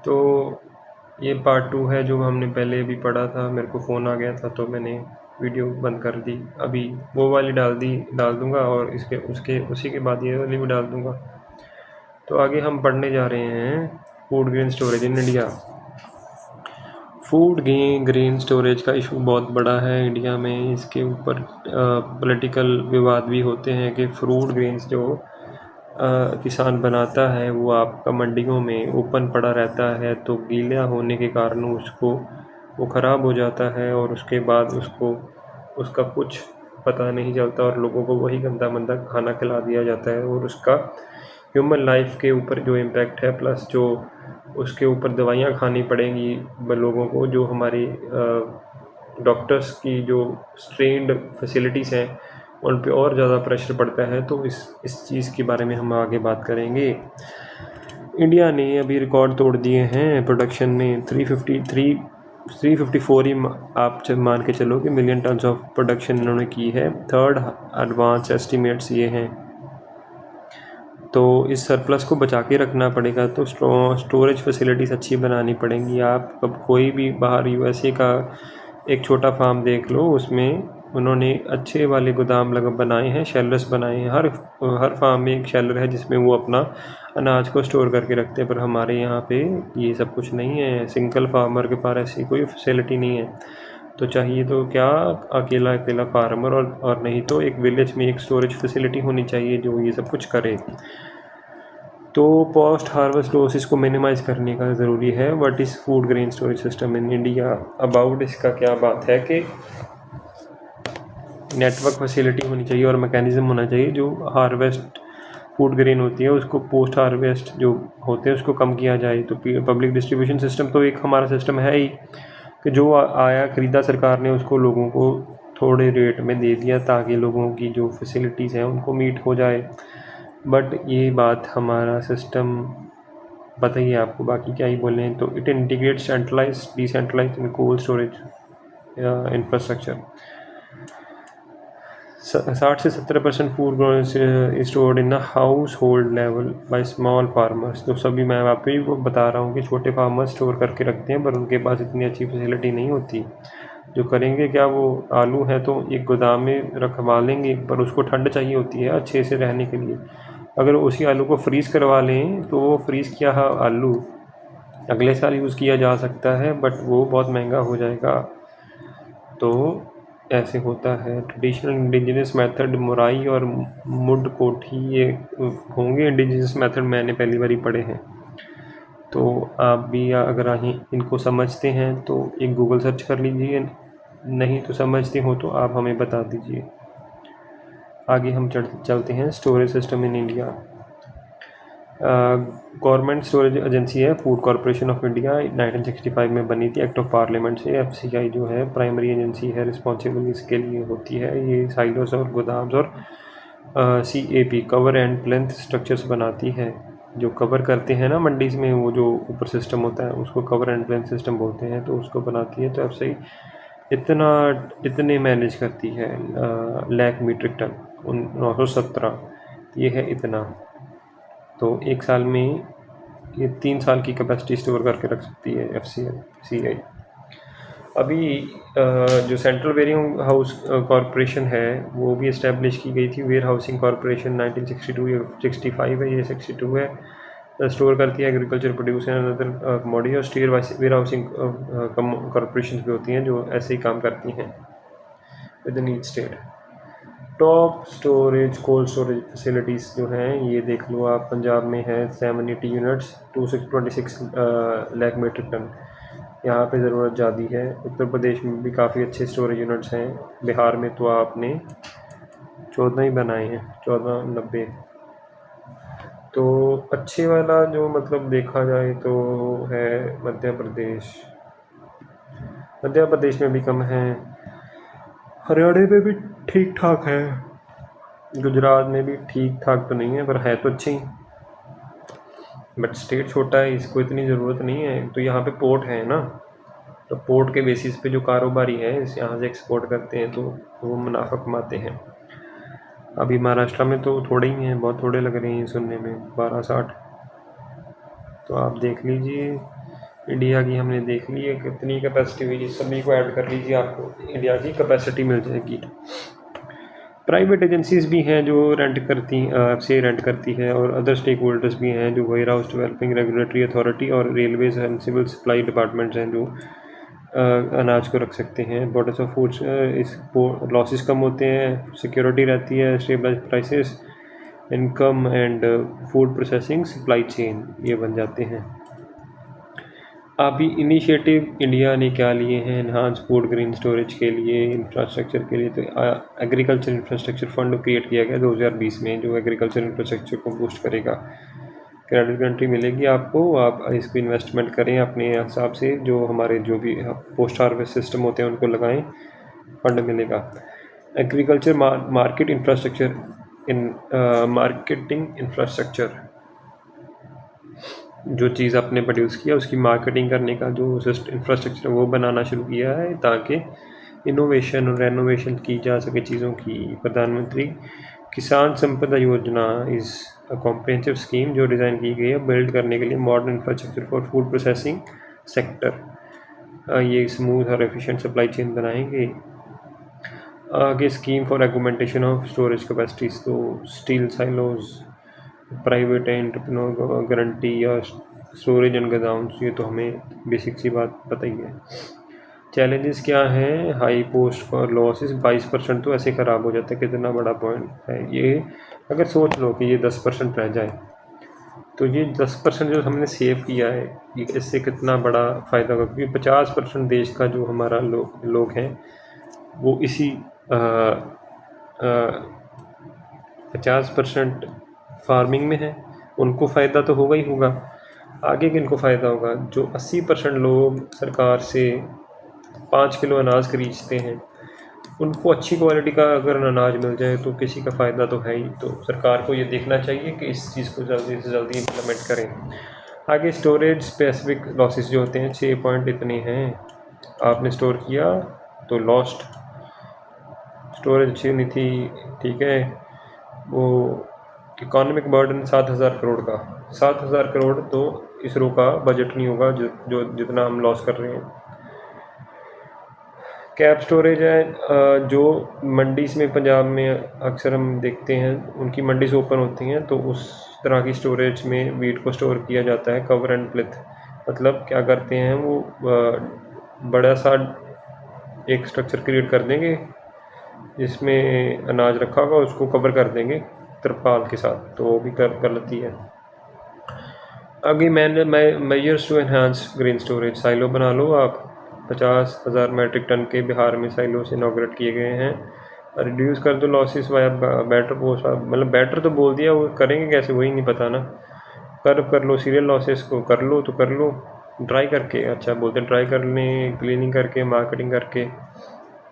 तो ये पार्ट 2 है जो हमने पहले भी पढ़ा था। मेरे को फ़ोन आ गया था तो मैंने वीडियो बंद कर दी। अभी वो वाली डाल दूँगा और उसी के बाद ये वाली भी डाल दूँगा। तो आगे हम पढ़ने जा रहे हैं food grain storage in India. Food grain storage का इशू बहुत बड़ा है इंडिया में। इसके ऊपर पॉलिटिकल विवाद भी होते हैं कि फ्रूट ग्रेन्स जो किसान बनाता है वो आपका मंडियों में ओपन पड़ा रहता है, तो गीला होने के कारण वो ख़राब हो जाता है और उसके बाद उसका कुछ पता नहीं चलता और लोगों को वही गंदा मंदा खाना खिला दिया जाता है और उसका ह्यूमन लाइफ के ऊपर जो इम्पैक्ट है, प्लस जो उसके ऊपर दवाइयाँ खानी पड़ेंगी लोगों को, जो हमारी डॉक्टर्स की जो स्ट्रेंड फैसिलिटीज़ हैं उन पे और ज़्यादा प्रेशर पड़ता है। तो इस चीज़ के बारे में हम आगे बात करेंगे। इंडिया ने अभी रिकॉर्ड तोड़ दिए हैं प्रोडक्शन में। 354 ही आप मान के चलो कि मिलियन टन्स ऑफ प्रोडक्शन इन्होंने की है। थर्ड एडवांस एस्टिमेट्स ये हैं। तो इस सरप्लस को बचा के रखना पड़ेगा, तो स्टोरेज फैसिलिटीज़ अच्छी बनानी पड़ेंगी। आप कब कोई भी बाहर यूएसए का एक छोटा फार्म देख लो, उसमें उन्होंने अच्छे वाले गोदाम बनाए हैं, शेलर्स बनाए हैं। हर फार्म में एक शेलर है जिसमें वो अपना अनाज को स्टोर करके रखते हैं। पर हमारे यहाँ पे ये सब कुछ नहीं है। सिंगल फार्मर के पास ऐसी कोई फैसिलिटी नहीं है। तो चाहिए तो क्या अकेला फार्मर और नहीं तो एक विलेज में एक स्टोरेज फैसिलिटी होनी चाहिए जो ये सब कुछ करे। तो पोस्ट हार्वेस्ट लॉसेस को मिनिमाइज़ करने का ज़रूरी है। What is food grain storage system in India about, इसका क्या बात है कि नेटवर्क फैसिलिटी होनी चाहिए और मैकेनिज़्म होना चाहिए जो हार्वेस्ट फूड ग्रेन होती है उसको पोस्ट हार्वेस्ट जो होते हैं उसको कम किया जाए। तो पब्लिक डिस्ट्रीब्यूशन सिस्टम तो एक हमारा सिस्टम है ही कि जो आया ख़रीदा सरकार ने उसको लोगों को थोड़े रेट में दे दिया ताकि लोगों की जो फैसिलिटीज़ हैं उनको मीट हो जाए। बट ये बात हमारा सिस्टम बताइए आपको, बाकी क्या ही बोलें। तो it integrate centralize decentralize in cold storage infrastructure. 60 से 70% food stored in household level by small farmers. तो सभी मैं आप ही को बता रहा हूँ कि छोटे फार्मर्स स्टोर करके रखते हैं पर उनके पास इतनी अच्छी फैसिलिटी नहीं होती। जो करेंगे क्या, वो आलू है तो एक गोदाम में रखवा लेंगे, पर उसको ठंड चाहिए होती है अच्छे से रहने के लिए। अगर उसी आलू को फ्रीज़ करवा लें तो वो फ्रीज़ किया आलू अगले साल यूज़ किया जा सकता है, बट वो बहुत महंगा हो जाएगा। तो ऐसे होता है। ट्रेडिशनल इंडिजिनस मेथड मुराई और मुड कोठी ये होंगे इंडिजिनस मेथड, मैंने पहली बार ही पढ़े हैं। तो आप भी अगर इनको समझते हैं तो एक गूगल सर्च कर लीजिए, नहीं तो समझते हो तो आप हमें बता दीजिए। आगे हम चलते हैं storage system in India. Government storage agency है फूड कॉरपोरेशन ऑफ इंडिया, 1965 में बनी थी एक्ट ऑफ पार्लियामेंट से। एफसीआई जो है प्राइमरी एजेंसी है, रिस्पॉन्सिबल इसके लिए होती है। ये साइलोस और गोदाम्स और CAP cover and plinth structures बनाती है। जो कवर करते हैं ना मंडीज में, वो जो ऊपर सिस्टम होता है उसको कवर एंड प्लेंथ सिस्टम बोलते हैं, तो उसको बनाती है। तो एफसीआई इतने मैनेज करती है लाख मीट्रिक टन 917, ये है इतना। तो एक साल में ये 3 साल की कैपेसिटी स्टोर करके रख सकती है एफसीआई। अभी जो सेंट्रल वेयरिंग हाउस कॉरपोरेशन है वो भी इस्टेब्लिश की गई थी। वेयर हाउसिंग कॉरपोरेशन 1962 या 65 है, ये 62 है। स्टोर करती है agriculture produce and other commodity. और स्टेट वेयर हाउसिंग कॉरपोरेशन भी होती हैं जो ऐसे ही काम करती हैं with in each state. Top storage cold storage facilities जो हैं ये देख लो आप। पंजाब में है 780 यूनिट्स 226 लाख मीट्रिक टन, यहाँ पे ज़रूरत ज़्यादा है। उत्तर प्रदेश में भी काफ़ी अच्छे स्टोरेज यूनिट्स हैं। बिहार में तो आपने 14 ही बनाए हैं, 1490। तो अच्छे वाला जो मतलब देखा जाए तो है मध्य प्रदेश में भी कम है। हरियाणा में भी ठीक ठाक है, गुजरात में भी ठीक ठाक तो नहीं है पर है तो अच्छी ही। बट स्टेट छोटा है, इसको इतनी ज़रूरत नहीं है। तो यहाँ पे पोर्ट है ना, तो पोर्ट के बेसिस पे जो कारोबारी है इस यहाँ से एक्सपोर्ट करते हैं तो वो मुनाफा कमाते हैं। अभी महाराष्ट्र में तो थोड़े ही हैं, बहुत थोड़े लग रहे हैं सुनने में, 1260। तो आप देख लीजिए। इंडिया की हमने देख ली है कितनी कैपेसिटी हुई, सभी को ऐड कर लीजिए, आपको इंडिया की कैपेसिटी मिल जाएगी। प्राइवेट एजेंसीज भी हैं जो रेंट करती है, और अदर स्टेक होल्डर्स भी हैं जो warehouse developing regulatory authority और railways and civil supply departments हैं जो अनाज को रख सकते हैं। इंपॉर्टेंस ऑफ फूड्स, इस लॉसेस कम होते हैं, सिक्योरिटी रहती है, stable prices, income and food processing supply chain, ये बन जाते हैं। अभी इनिशिएटिव इंडिया ने क्या लिए हैं एनहांस फूड ग्रेन स्टोरेज के लिए, इंफ्रास्ट्रक्चर के लिए, तो एग्रीकल्चर इंफ्रास्ट्रक्चर फंड क्रिएट किया गया 2020 में जो एग्रीकल्चर इंफ्रास्ट्रक्चर को बूस्ट करेगा। क्रेडिट गारंटी मिलेगी आपको, आप इसको इन्वेस्टमेंट करें अपने हिसाब से, जो हमारे जो भी पोस्ट हार्वेस्ट सिस्टम होते हैं उनको लगाएं, फंड मिलेगा। Agriculture market infrastructure marketing infrastructure, जो चीज़ आपने प्रोड्यूस किया उसकी मार्केटिंग करने का जो इंफ्रास्ट्रक्चर वो बनाना शुरू किया है ताकि इनोवेशन और रेनोवेशन की जा सके चीज़ों की। प्रधानमंत्री Kisan Sampada Yojana is a comprehensive scheme जो डिज़ाइन की गई है बिल्ड करने के लिए modern infrastructure for food processing sector. ये स्मूथ और एफिशिएंट सप्लाई चेन बनाएंगे। आगे scheme for augmentation of storage capacities, तो steel silos, private entrepreneur guarantee या स्टोरेज एंड गोदाम्स, ये तो हमें बेसिक सी बात पता ही है। चैलेंजेस क्या हैं? हाई पोस्ट और लॉसेस 22% तो ऐसे ख़राब हो जाता है, कितना बड़ा पॉइंट है ये। अगर सोच लो कि ये 10% रह जाए तो ये 10% जो हमने सेव किया है ये इससे कितना बड़ा फ़ायदा होगा, क्योंकि 50% देश का जो हमारा लोग हैं वो इसी 50% फार्मिंग में है, उनको फ़ायदा तो होगा ही होगा। आगे किनको फ़ायदा होगा? जो 80% लोग सरकार से 5 किलो अनाज खरीदते हैं, उनको अच्छी क्वालिटी का अगर अनाज मिल जाए तो किसी का फ़ायदा तो है ही। तो सरकार को ये देखना चाहिए कि इस चीज़ को जल्दी से जल्दी इम्प्लीमेंट करें। आगे स्टोरेज स्पेसिफिक लॉसेस जो होते हैं 6 पॉइंट इतने हैं, आपने स्टोर किया तो लॉस्ट, स्टोरेज अच्छी नहीं थी, ठीक है। वो इकोनॉमिक बर्डन 7,000 करोड़ का, 7,000 करोड़ तो इसरो का बजट नहीं होगा जो जितना हम लॉस कर रहे हैं। कैप स्टोरेज है, जो मंडीज में पंजाब में अक्सर हम देखते हैं उनकी मंडीज ओपन होती हैं तो उस तरह की स्टोरेज में वीट को स्टोर किया जाता है। कवर एंड प्लिथ, मतलब क्या करते हैं वो बड़ा सा एक स्ट्रक्चर क्रिएट कर देंगे जिसमें अनाज रखा होगा, उसको कवर कर देंगे तिरपाल के साथ, तो वो भी गलती है। आगे measures to enhance grain storage, silo बना लो आप। 50,000 मेट्रिक टन के बिहार में साइलोस इनॉग्रेट किए गए हैं। रिड्यूस कर दो लॉसेस वाया बेटर पोस्ट, मतलब बेटर तो बोल दिया, वो करेंगे कैसे वही नहीं पता ना। कर लो सीरियल लॉसेस को, कर लो ड्राई करके, अच्छा बोलते हैं ड्राई करने, क्लीनिंग करके, मार्केटिंग करके,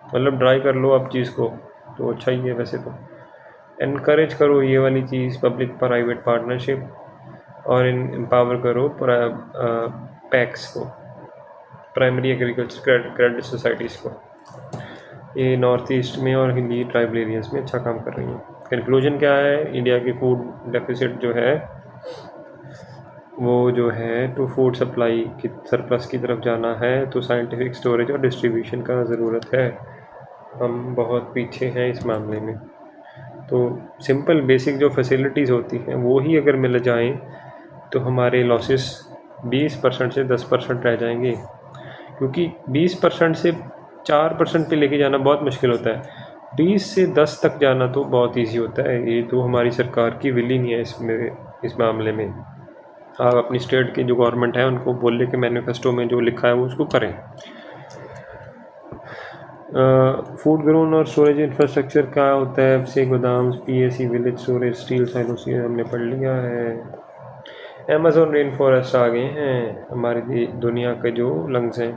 मतलब ड्राई कर लो आप चीज़ को, तो अच्छा ही है वैसे तो। इनकरेज करो ये वाली चीज़, पब्लिक प्राइवेट पार्टनरशिप, और एम्पावर करो पैक्स को, प्राइमरी एग्रीकल्चर क्रेडिट सोसाइटीज़ को। ये नॉर्थ ईस्ट में और हिंदी ट्राइबल एरियाज़ में अच्छा काम कर रही हैं। कंक्लूजन क्या है? इंडिया की फूड डेफिसिट जो है वो जो है टू फूड सप्लाई की सरप्लस की तरफ जाना है, तो साइंटिफिक स्टोरेज और डिस्ट्रीब्यूशन का ज़रूरत है। हम बहुत पीछे हैं इस मामले में, तो सिंपल बेसिक जो फैसिलिटीज़ होती हैं वो ही अगर मिल जाएं तो हमारे लॉसेस 20% से 10% रह जाएंगे, क्योंकि 20% से 4% पे लेके जाना बहुत मुश्किल होता है, 20 से 10 तक जाना तो बहुत इजी होता है। ये तो हमारी सरकार की विल ही नहीं है इस मामले में। आप अपनी स्टेट की जो गवर्नमेंट है उनको बोले कि मैनिफेस्टो में जो लिखा है वो उसको करें। फूड ग्रोन और स्टोरेज इंफ्रास्ट्रक्चर क्या होता है? से गोदाम्स, PAC, village storage, steel silos, हमने पढ़ लिया है। अमेज़न रेन फॉरेस्ट आ गए हैं हमारी दुनिया के जो लंग्स हैं,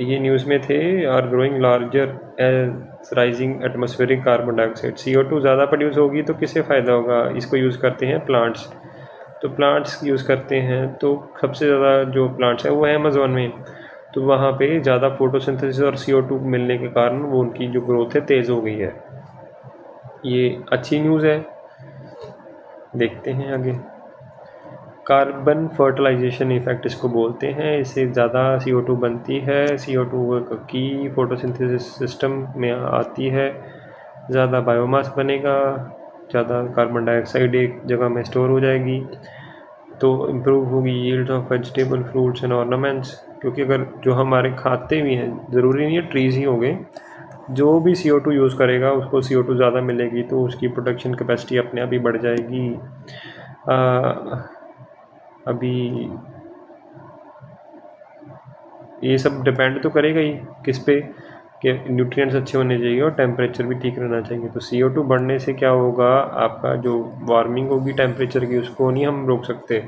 ये न्यूज़ में थे, are growing larger as rising atmospheric carbon dioxide. CO2 ज़्यादा प्रोड्यूस होगी तो किससे फ़ायदा होगा? इसको यूज़ करते हैं प्लांट्स, तो प्लांट्स यूज़ करते हैं तो सबसे ज़्यादा जो प्लांट्स हैं वो है अमेज़न में, तो वहाँ पे ज़्यादा फोटोसिंथेसिस और CO2 मिलने के कारण वो उनकी जो ग्रोथ है तेज़ हो गई है। ये अच्छी न्यूज़ है। देखते हैं आगे। कार्बन फर्टिलाइजेशन इफ़ेक्ट इसको बोलते हैं। इससे ज़्यादा CO2 बनती है। CO2 की फोटोसिंथेसिस सिस्टम में आती है, ज़्यादा बायोमास बनेगा, ज़्यादा कार्बन डाइऑक्साइड एक जगह में स्टोर हो जाएगी, तो इम्प्रूव होगी yield of vegetable, fruits and ornaments. क्योंकि अगर जो हमारे खाते भी हैं, ज़रूरी नहीं है ट्रीज़ ही होंगे, जो भी CO2 यूज़ करेगा उसको CO2 ज़्यादा मिलेगी, तो उसकी प्रोडक्शन कैपेसिटी अपने आप ही बढ़ जाएगी। अभी ये सब डिपेंड तो करेगा ही किस पे, कि न्यूट्रिएंट्स अच्छे होने चाहिए और टेम्परेचर भी ठीक रहना चाहिए। तो CO2 बढ़ने से क्या होगा, आपका जो वार्मिंग होगी टेम्परेचर की, उसको नहीं हम रोक सकते।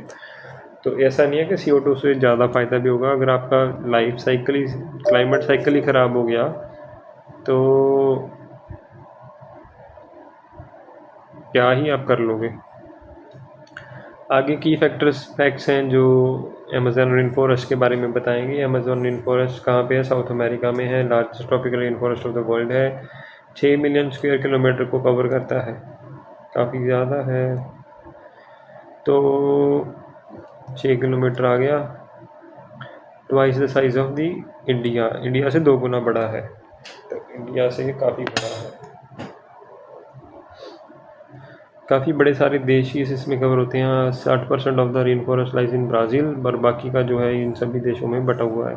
तो ऐसा नहीं है कि CO2 से ज़्यादा फ़ायदा भी होगा। अगर आपका लाइफ साइकिल ही, क्लाइमेट साइकिल ही ख़राब हो गया तो क्या ही आप कर लोगे। आगे की फैक्ट्स हैं जो अमेज़न रेन फॉरेस्ट के बारे में बताएंगे। अमेज़न रेन फॉरेस्ट कहाँ पे है? साउथ अमेरिका में है। Largest tropical rain forest of the world है। 6 मिलियन स्क्वायर किलोमीटर को कवर करता है, काफ़ी ज़्यादा है। तो 6 किलोमीटर आ गया, twice the size of the India से 2 गुना बड़ा है, तो इंडिया से काफ़ी बड़ा है। काफ़ी बड़े सारे देश ही इसमें कवर होते हैं। 60% of the rain forest lies in Brazil, और बाकी का जो है इन सभी देशों में बटा हुआ है।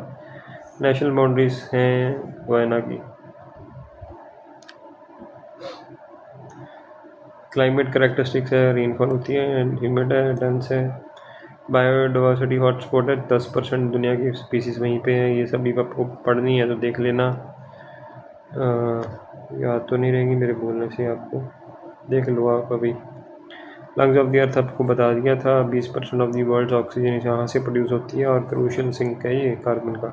नेशनल बाउंड्रीज हैं गयाना की। क्लाइमेट करेक्टरिस्टिक्स है, रेनफॉल होती है, ह्यूमिड है, डेंस है। बायोडाइवर्सिटी हॉटस्पॉट है, 10% दुनिया की स्पीसीज़ वहीं पे है। ये सभी आपको पढ़नी है तो देख लेना, याद तो नहीं रहेंगी मेरे बोलने से, आपको देख लो आप अभी। लंग्स ऑफ द अर्थ आपको बता दिया था। 20% ऑफ दी वर्ल्ड ऑक्सीजन यहाँ से प्रोड्यूस होती है, और क्रूशियल सिंक है ये कार्बन का।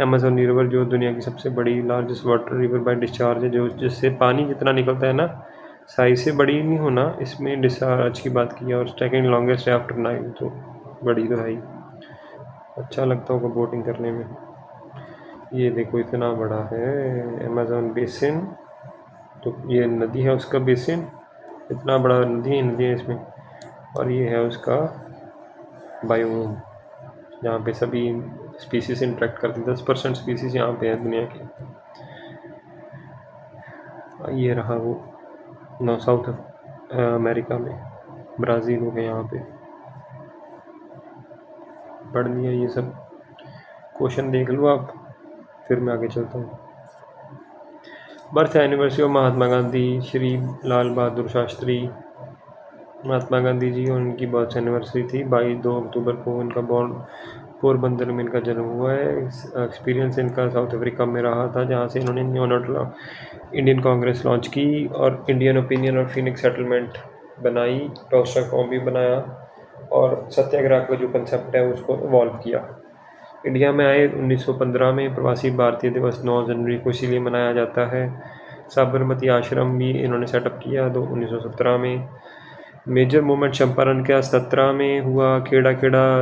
अमेज़न रिवर जो दुनिया की सबसे बड़ी largest water river by discharge है, जो जिससे पानी जितना निकलता है ना, साइज से बड़ी नहीं होना, इसमें डिस्चार्ज की बात की है। और सेकेंड लॉन्गेस्ट है आफ्टर नाइल, तो बड़ी तो है ही। अच्छा लगता होगा बोटिंग करने में। ये देखो इतना बड़ा है अमेज़न बेसिन, तो ये नदी है उसका बेसिन, इतना बड़ा नदी है इसमें। और ये है उसका बायोम, जहाँ पे सभी स्पीसीज इंटरेक्ट करती हैं। 10% स्पीसीज यहाँ पे है दुनिया की। ये रहा वो साउथ अमेरिका में, ब्राज़ील हो गया। यहाँ पे पढ़ लिया ये सब, क्वेश्चन देख लो आप, फिर मैं आगे चलता हूँ। Birth anniversary of Mahatma Gandhi, Shri Lal Bahadur Shastri. Mahatma Gandhi ji और उनकी बर्थ एनिवर्सरी थी 2 अक्टूबर को। इनका बॉर्न पोरबंदर में इनका जन्म हुआ है। एक्सपीरियंस इनका साउथ अफ्रीका में रहा था, जहाँ से इन्होंने इंडियन कांग्रेस लॉन्च की और इंडियन ओपिनियन और फिनिक्स सेटलमेंट बनाई, टॉलस्टॉय फॉर्म भी बनाया, और सत्याग्रह का जो कंसेप्ट है उसको इवॉल्व किया। इंडिया में आए 1915 में। प्रवासी भारतीय दिवस 9 जनवरी को इसीलिए मनाया जाता है। साबरमती आश्रम भी इन्होंने सेटअप किया 1917 में। मेजर मूवमेंट चंपारण का 17 में हुआ, खेड़ा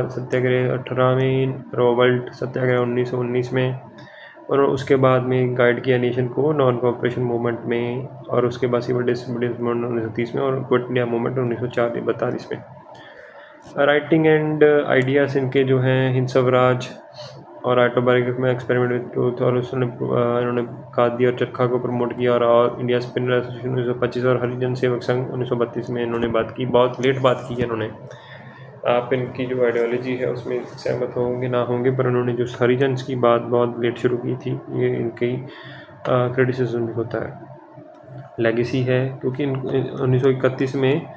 सत्याग्रह 18 में, रॉबर्ट सत्याग्रह 1919 में, और उसके बाद में गाइड किया नेशन को नॉन कॉपरेशन मूवमेंट में, और उसके बाद सिविल डिसोबीडियंस मूवमेंट 1930 में, और क्विट इंडिया मूवमेंट 1942 में। राइटिंग एंड आइडियाज़ इनके जो हैं हिंद स्वराज और ऑटोबायोग्राफी में एक्सपेरिमेंट विद ट्रूथ, और उसने इन्होंने खादी और चरखा को प्रमोट किया, और इंडिया स्पिनर एसोसिएशन 1925, और हरिजन सेवक संघ 1932 में इन्होंने बात की। बहुत लेट बात की है इन्होंने। आप इनकी जो आइडियोलॉजी है उसमें सहमत होंगे ना होंगे, पर उन्होंने जो हरिजन की बात बहुत लेट शुरू की थी, ये इनकी क्रिटिसिज्म भी होता है, लेगेसी है। क्योंकि 1931 में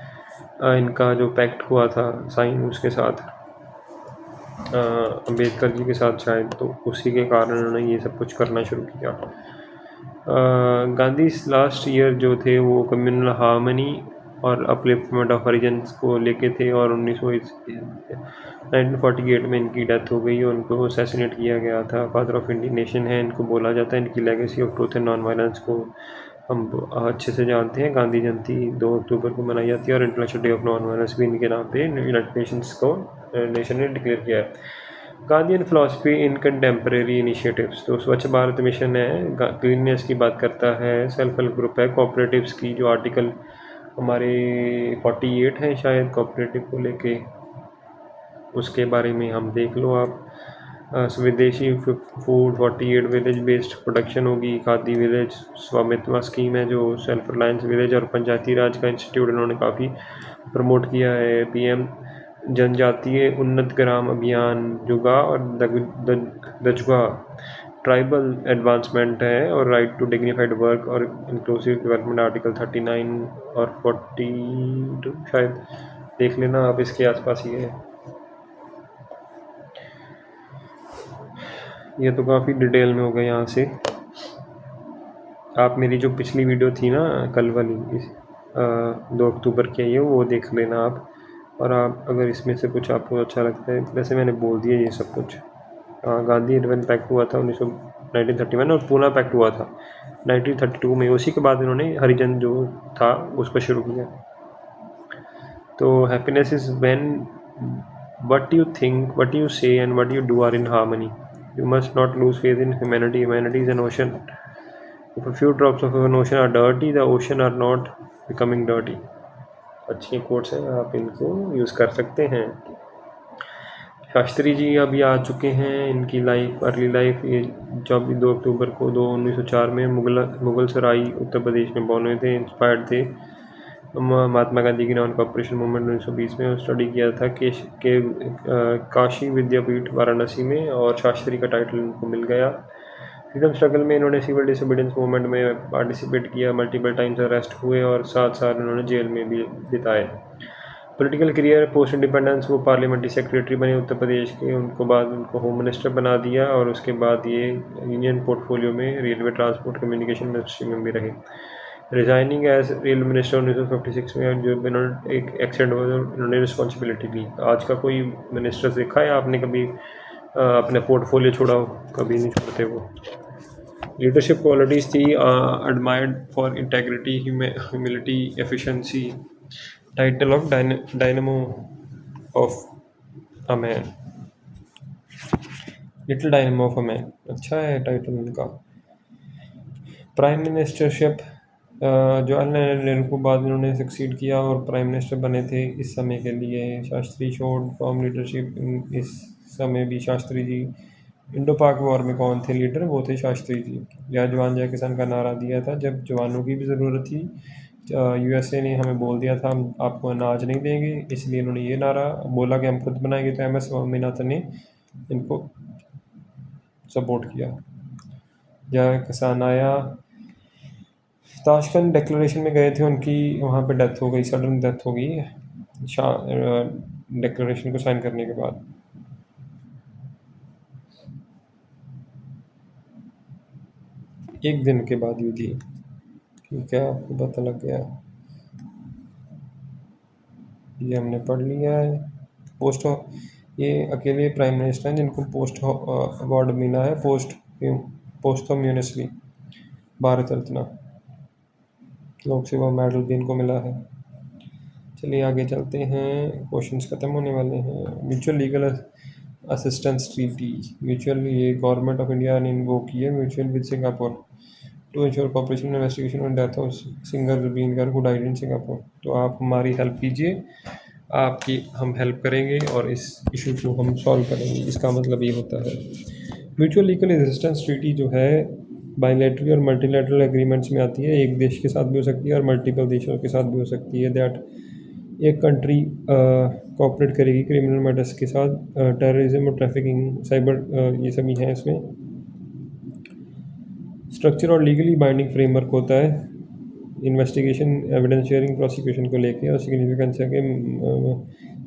इनका जो पैक्ट हुआ था साइन उसके साथ, अम्बेडकर जी के साथ शायद, तो उसी के कारण उन्होंने ये सब कुछ करना शुरू किया। गांधी लास्ट ईयर जो थे वो कम्युनल हार्मनी और अपलिफ्टमेंट ऑफ हरिजन्स को लेके थे, और 1948 में इनकी डेथ हो गई और उनको असैसिनेट किया गया था। फादर ऑफ इंडियन नेशन है इनको बोला जाता है। इनकी legacy of truth and non violence को हम अच्छे से जानते हैं। गांधी जयंती 2 अक्टूबर को मनाई जाती है, और international day of non violence भी इनके नाम पे यूनाइटेड नेशंस को नेशन ने डिक्लेयर किया है। गांधीयन फिलॉसफी इन कंटेम्प्रेरी इनिशिएटिव्स, तो स्वच्छ भारत मिशन है, क्लीननेस की बात करता है, सेल्फ हेल्प ग्रुप है, कोऑपरेटिव्स की जो आर्टिकल हमारे 48 हैं शायद कोऑपरेटिव को लेके, उसके बारे में हम देख लो आप। स्वदेशी फूड 48 विलेज बेस्ड प्रोडक्शन होगी, खादी विलेज स्वामित्व स्कीम है जो सेल्फ रिलायंस विलेज और पंचायती राज का इंस्टीट्यूट इन्होंने काफ़ी प्रमोट किया है। पीएम जनजातीय उन्नत ग्राम अभियान जुगा और दजुगा ट्राइबल एडवांसमेंट है, और राइट टू डिग्निफाइड वर्क और इंक्लूसिव डेवलपमेंट आर्टिकल 39 और 42 शायद देख लेना आप, इसके आसपास ही है। ये तो काफ़ी डिटेल में हो गया। यहाँ से आप मेरी जो पिछली वीडियो थी ना कल वाली, 2 अक्टूबर की है, वो देख लेना आप। और आप अगर इसमें से कुछ आपको अच्छा लगता है, वैसे मैंने बोल दिया ये सब कुछ। गांधी एडवन पैक्ट हुआ था 1931 और पूना पैक्ट हुआ था 1932 में। उसी के बाद इन्होंने हरिजन जो था उसको शुरू किया। तो happiness is when what you think, what you say and what you do are in harmony. You must not lose faith in humanity. Humanity is an ocean. If a few drops of an ocean are dirty, the ocean are not becoming dirty. अच्छी quotes हैं, आप इनको use कर सकते हैं। शास्त्री जी अभी आ चुके हैं। इनकी लाइफ, अर्ली लाइफ, ये 2 अक्टूबर को 1904 में मुगल सराई उत्तर प्रदेश में बॉर्न हुए थे। इंस्पायर्ड थे महात्मा गांधी की नॉन कॉपरेशन मूवमेंट 1920 में। स्टडी किया था काशी विद्यापीठ वाराणसी में, और शास्त्री का टाइटल इनको मिल गया। फ्रीडम स्ट्रगल में इन्होंने सिविल डिसोबीडियंस मूवमेंट में पार्टिसिपेट किया, मल्टीपल टाइम्स अरेस्ट हुए और 7 साल इन्होंने जेल में भी बिताए। पॉलिटिकल करियर पोस्ट इंडिपेंडेंस वो पार्लियामेंट्री सेक्रेटरी बने उत्तर प्रदेश के, उनको बाद उनको होम मिनिस्टर बना दिया, और उसके बाद ये यूनियन पोर्टफोलियो में रेलवे ट्रांसपोर्ट कम्युनिकेशन मिनिस्ट्री में भी रहे। रिजाइनिंग एज रेल मिनिस्टर 1956 में जो इन्होंने एक एक्सीडेंट हुआ, इन्होंने रिस्पॉन्सिबिलिटी ली। आज का कोई मिनिस्टर देखा है आपने कभी अपने पोर्टफोलियो छोड़ा हो? कभी नहीं छोड़ते वो। लीडरशिप क्वालिटीज़ थी admired for integrity, humility, efficiency. Title of dynamo of a man, little dynamo of a man, अच्छा है टाइटल उनका। प्राइम मिनिस्टरशिप जवाहरलाल नेहरू को बाद इन्होंने सक्सीड किया और प्राइम मिनिस्टर बने थे इस समय के लिए। शास्त्री शोड फॉर्म लीडरशिप इस समय भी। शास्त्री जी इंडो पाक वॉर में कौन थे लीडर? वो थे शास्त्री जी। जय जवान जय किसान का नारा दिया था जब जवानों की भी ज़रूरत थी। यूएसए ने हमें बोल दिया था हम आपको अनाज नहीं देंगे, इसलिए इन्होंने ये नारा बोला कि हम खुद बनाएंगे। तो एम एस स्वामीनाथन ने इनको सपोर्ट किया। जय किसान आया। ताशकंद डिक्लेरेशन में गए थे, उनकी वहाँ पे डेथ हो गई, सडन डेथ हो गई डिक्लेरेशन को साइन करने के बाद। एक दिन के बाद हुई थी। ठीक है, आपको पता लग गया, ये हमने पढ़ लिया है। पोस्ट ये अकेले प्राइम मिनिस्टर हैं जिनको पोस्ट अवार्ड मिला है, पोस्टम्यूनसली भारत रत्न, लोक सेवा मेडल भी इनको मिला है। चलिए आगे चलते हैं, क्वेश्चंस खत्म होने वाले हैं। Mutual legal assistance treaty, mutual ये गवर्नमेंट ऑफ इंडिया ने वो की है, mutual with Singapore to ensure cooperation investigation on death of singer Zubeen Garg who died in Singapore. तो आप हमारी हेल्प कीजिए, आपकी हम हेल्प करेंगे और इस इशू को हम सॉल्व करेंगे। इसका मतलब ये होता है म्यूचुअल लीगल असिस्टेंस ट्रीटी जो है बायलैटरल और मल्टीलैटरल एग्रीमेंट्स में आती है। एक देश के साथ भी हो सकती है और मल्टीपल देशों के साथ भी हो सकती है। दैट एक कंट्री कोऑपरेट करेगी क्रिमिनल मैटर्स के साथ, टेररिज्म और ट्रैफिकिंग, साइबर, ये सभी हैं इसमें। स्ट्रक्चर और लीगली बाइंडिंग फ्रेमवर्क होता है इन्वेस्टिगेशन, एविडेंस शेयरिंग, प्रोसिक्यूशन को लेके। और सिग्निफिकेंस है कि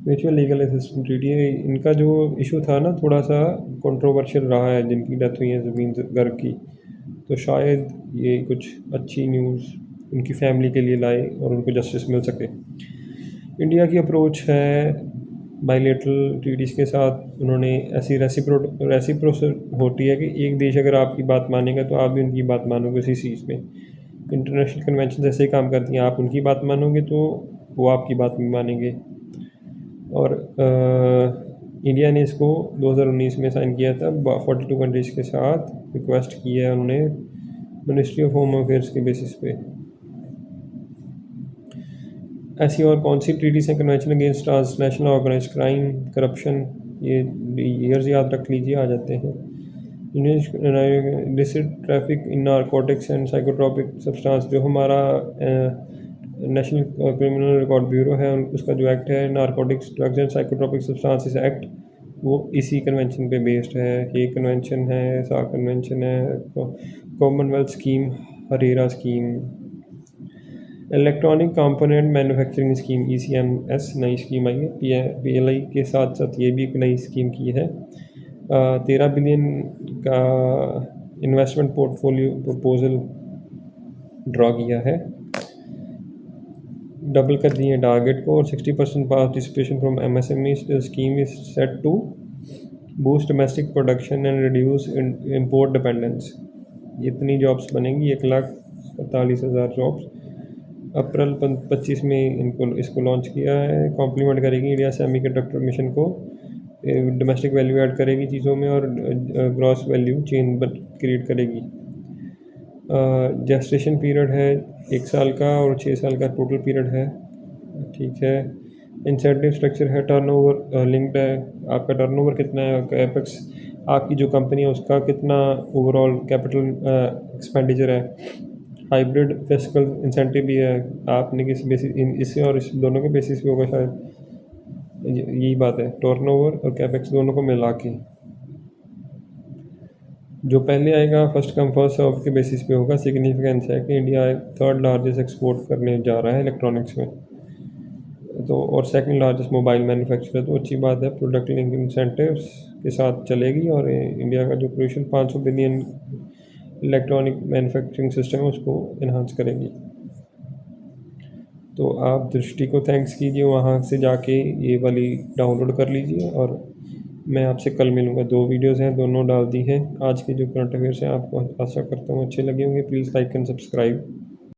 म्यूचुअल लीगल असिस्टेंस ट्रीटी, इनका जो इशू था ना थोड़ा सा कंट्रोवर्शियल रहा है, जिनकी डेथ हुई है जुबीन गर्ग की, तो शायद ये कुछ अच्छी न्यूज़ उनकी फैमिली के लिए लाए और उनको जस्टिस मिल सके। इंडिया की अप्रोच है बायलैटरल ट्रीटीज़ के साथ, उन्होंने ऐसी रेसिप्रोसिटी होती है कि एक देश अगर आपकी बात मानेगा तो आप भी उनकी बात मानोगे उसी चीज़ में। इंटरनेशनल कन्वेंशन ऐसे ही काम करती हैं, आप उनकी बात मानोगे तो वो आपकी बात भी मानेंगे। और इंडिया ने इसको 2019 में साइन किया था 42 कंट्रीज़ के साथ, रिक्वेस्ट की है उन्होंने मिनिस्ट्री ऑफ होम अफेयर्स के बेसिस पे। ऐसी और कौन सी ट्रीटीज़ हैं? Convention against transnational organized crime, corruption, ये ईयर्स याद रख लीजिए, आ जाते हैं। Illicit traffic in narcotics and psychotropic substance, जो हमारा नेशनल क्रिमिनल रिकॉर्ड ब्यूरो है, उसका जो एक्ट है narcotics drugs and psychotropic substances act, वो इसी कन्वेंशन पे बेस्ड है। ये कन्वेंशन है, सार कन्वेंशन है, Commonwealth scheme, Harare scheme, electronic component manufacturing scheme ECMS नई स्कीम आई है। PLI के साथ साथ ये भी एक नई स्कीम की है। 13 बिलियन का इन्वेस्टमेंट पोर्टफोलियो प्रपोजल ड्रॉ किया है, डबल कर दिए टारगेट को, और 60% participation from MSME scheme is set to boost domestic production and reduce import dependence. इतनी जॉब्स बनेंगी, 1,48,000 जॉब्स। अप्रैल 25 में इसको लॉन्च किया है। कॉम्प्लीमेंट करेगी इंडिया सेमीकंडक्टर मिशन को, डोमेस्टिक वैल्यू ऐड करेगी चीज़ों में, और ग्रॉस वैल्यू चेन क्रिएट करेगी। जेस्टेशन पीरियड है 1 साल का, और 6 साल का टोटल पीरियड है। ठीक है। इंसेंटिव स्ट्रक्चर है, टर्नओवर लिंक्ड है। आपका टर्नओवर कितना है, कैपेक्स आपकी जो कंपनी है उसका कितना ओवरऑल कैपिटल एक्सपेंडिचर है। हाइब्रिड फिस्कल इंसेंटिव भी है, आपने किस बेसिस इससे और इस दोनों के बेसिस पे होगा शायद। यही बात है, टर्नओवर और कैपेक्स दोनों को मिला के जो पहले आएगा फर्स्ट कम फर्स्ट सर्व के बेसिस पे होगा। सिग्निफिकेंस है कि इंडिया 3rd लार्जेस्ट एक्सपोर्ट करने जा रहा है इलेक्ट्रॉनिक्स में, तो और 2nd लार्जेस्ट मोबाइल मैन्युफैक्चरर, तो अच्छी बात है। प्रोडक्ट लिंक इंसेंटिव्स के साथ चलेगी, और इंडिया का जो crucial 500 billion electronic manufacturing system है उसको इन्हांस करेगी। तो आप दृष्टि को थैंक्स कीजिए, वहाँ से जाके ये वाली डाउनलोड कर लीजिए, और मैं आपसे कल मिलूँगा। 2 वीडियोज़ हैं, दोनों डाल दी हैं। आज के जो करंट अफेयर्स हैं आपको आशा करता हूँ अच्छे लगे होंगे। Please like and subscribe.